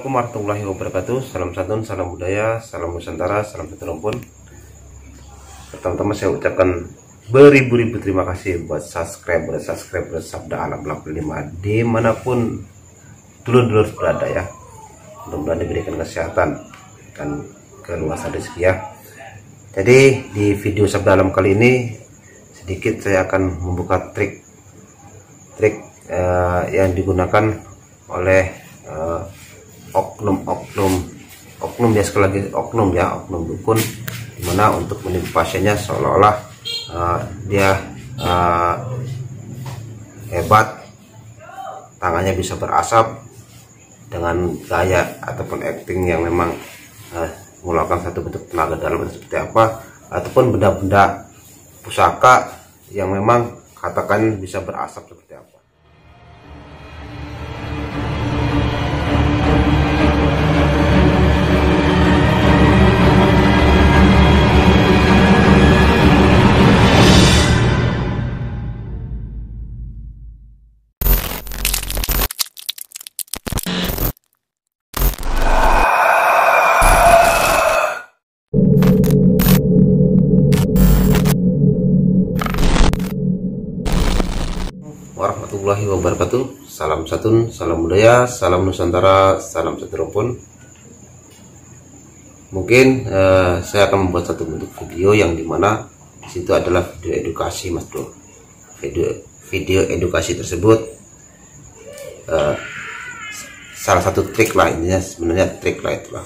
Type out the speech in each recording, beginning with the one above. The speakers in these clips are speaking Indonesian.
Assalamualaikum warahmatullahi wabarakatuh. Salam santun, salam budaya, salam Nusantara, salam satu rumpun. Pertama-tama saya ucapkan beribu-ribu terima kasih buat subscriber Sabda Alam 85 dimanapun dulur-dulur berada ya. Mudah-mudahan diberikan kesehatan dan keluasan rezeki ya. Jadi di video Sabda Alam kali ini sedikit saya akan membuka trik yang digunakan oleh oknum ya, sekali lagi oknum dukun, dimana untuk menipu pasiennya seolah-olah dia hebat, tangannya bisa berasap dengan gaya ataupun acting yang memang mengeluarkan satu bentuk tenaga dalam seperti apa, ataupun benda-benda pusaka yang memang katakan bisa berasap seperti apa. Warahmatullahi wabarakatuh. Salam santun, salam budaya, salam Nusantara, salam satu rumpun. Mungkin saya akan membuat satu bentuk video yang dimana disitu adalah video edukasi, mas bro. Video edukasi tersebut salah satu trik lah, intinya sebenarnya trik lah itulah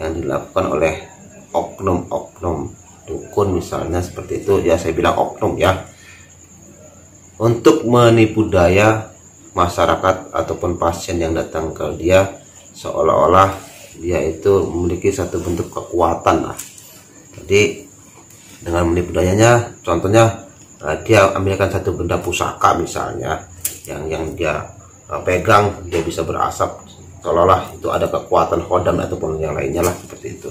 yang dilakukan oleh oknum dukun misalnya seperti itu ya. Saya bilang oknum ya, untuk menipu daya masyarakat ataupun pasien yang datang ke dia, seolah-olah dia itu memiliki satu bentuk kekuatan lah. Jadi dengan menipu dayanya, contohnya dia ambilkan satu benda pusaka misalnya yang dia pegang, dia bisa berasap, seolah-olah itu ada kekuatan khodam ataupun yang lainnya lah seperti itu.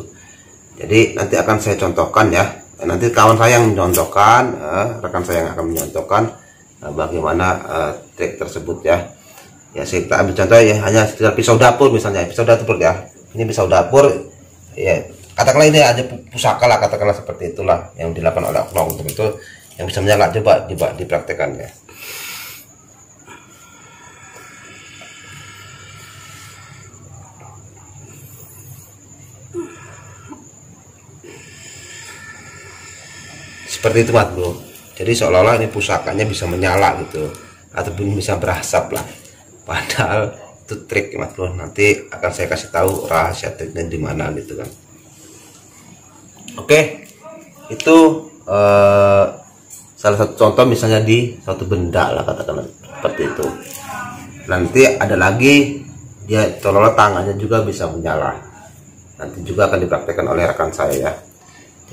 Jadi nanti akan saya contohkan ya, nanti kawan saya yang mencontohkan, rekan saya yang akan mencontohkan bagaimana trik tersebut ya. Ya kita ambil contoh ya, hanya sekedar pisau dapur misalnya, pisau dapur ya. Ini pisau dapur ya, katakanlah ini aja pusaka lah, katakanlah seperti itulah yang dilakukan oleh oknum untuk itu yang bisa menyala. Coba dipraktekkan ya. Seperti itu mas bro. Jadi seolah-olah ini pusakanya bisa menyala gitu, ataupun bisa berasap lah. Padahal itu trik mas bro. Nanti akan saya kasih tahu rahasia triknya di mana gitu kan. Oke, itu salah satu contoh misalnya di suatu benda lah, katakanlah seperti itu. Nanti ada lagi dia seolah-olah tangannya juga bisa menyala. Nanti juga akan dipraktekkan oleh rekan saya ya.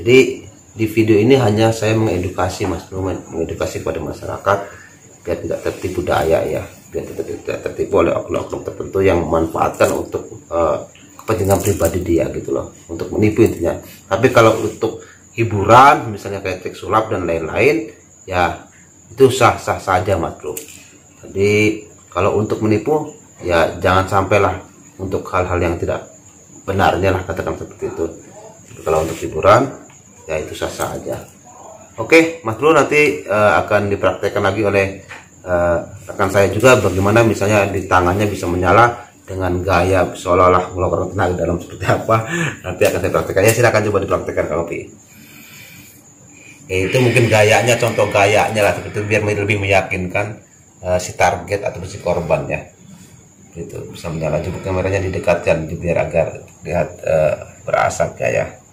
Jadi di video ini hanya saya mengedukasi mas bro, mengedukasi kepada masyarakat biar tidak tertipu daya ya, biar tidak tertipu oleh oknum-oknum tertentu yang memanfaatkan untuk kepentingan pribadi dia gitu loh, untuk menipu intinya. Tapi kalau untuk hiburan misalnya kayak trik sulap dan lain-lain ya, itu sah-sah saja mas bro. Jadi kalau untuk menipu ya jangan sampailah untuk hal-hal yang tidak benarnya lah, katakan seperti itu. Tapi kalau untuk hiburan ya itu sah-sah aja. Oke mas bro, nanti akan dipraktekkan lagi oleh rekan saya juga bagaimana misalnya di tangannya bisa menyala dengan gaya seolah-olah mengeluarkan tenaga dalam seperti apa. Nanti akan saya praktekkan ya, silakan coba dipraktekkan Kang Opi. Itu mungkin gayanya, contoh gayanya lah seperti itu, biar lebih meyakinkan si target atau si korban ya. Itu bisa menyala. Coba kameranya didekatkan biar agar lihat berasap gaya.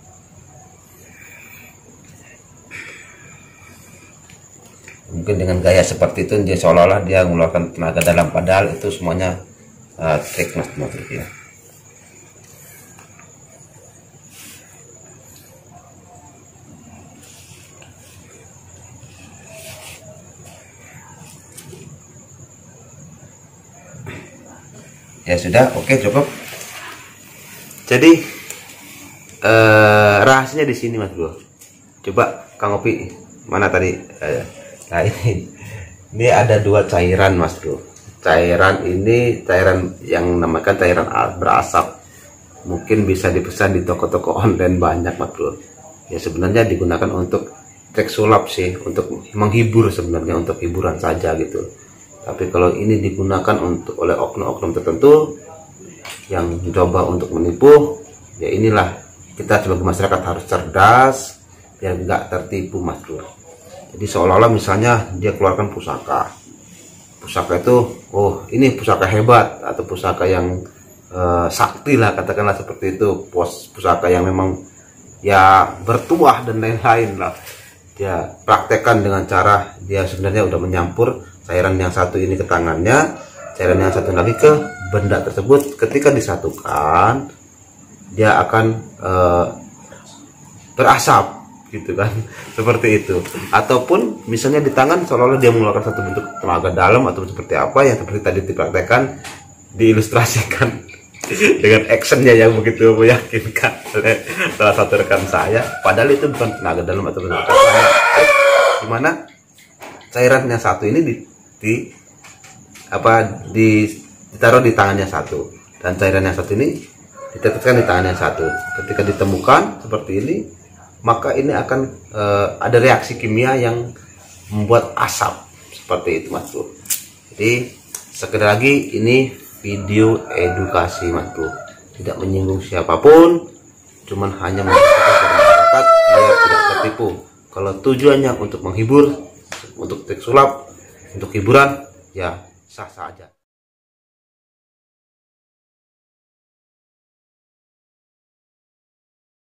Mungkin dengan gaya seperti itu dia seolah-olah dia mengeluarkan tenaga dalam, padahal itu semuanya trik mas ya. Ya sudah, oke cukup. Jadi rahasianya di sini mas bro. Coba Kang Opi, mana tadi? Nah ini ada dua cairan mas bro. cairan ini cairan yang namakan cairan berasap, mungkin bisa dipesan di toko-toko online banyak Mas Bro. Ya sebenarnya digunakan untuk trik sulap sih, untuk menghibur, sebenarnya untuk hiburan saja gitu. Tapi kalau ini digunakan untuk oleh oknum-oknum tertentu yang mencoba untuk menipu, ya inilah kita sebagai masyarakat harus cerdas biar nggak tertipu Mas Bro. Jadi seolah-olah misalnya dia keluarkan pusaka itu, oh ini pusaka hebat atau pusaka yang sakti lah, katakanlah seperti itu, pusaka yang memang ya bertuah dan lain-lain lah. Dia praktekkan dengan cara dia sebenarnya udah menyampur cairan yang satu ini ke tangannya, cairan yang satu lagi ke benda tersebut. Ketika disatukan dia akan berasap gitu kan, seperti itu. Ataupun misalnya di tangan seolah-olah dia mengeluarkan satu bentuk tenaga dalam atau seperti apa yang seperti tadi dipraktekkan, diilustrasikan dengan actionnya yang begitu meyakinkan oleh salah satu rekan saya. Padahal itu bukan tenaga dalam atau tenaga dalam, dimana cairan yang satu ini ditaruh di tangannya satu, dan cairan yang satu ini diteteskan di tangan yang satu. Ketika ditemukan seperti ini, maka ini akan ada reaksi kimia yang membuat asap seperti itu Mas Bro. Jadi sekali lagi ini video edukasi Mas Bro, tidak menyinggung siapapun, cuman hanya masyarakat biar tidak tertipu. Kalau tujuannya untuk menghibur, untuk trik sulap, untuk hiburan, ya sah-sah aja.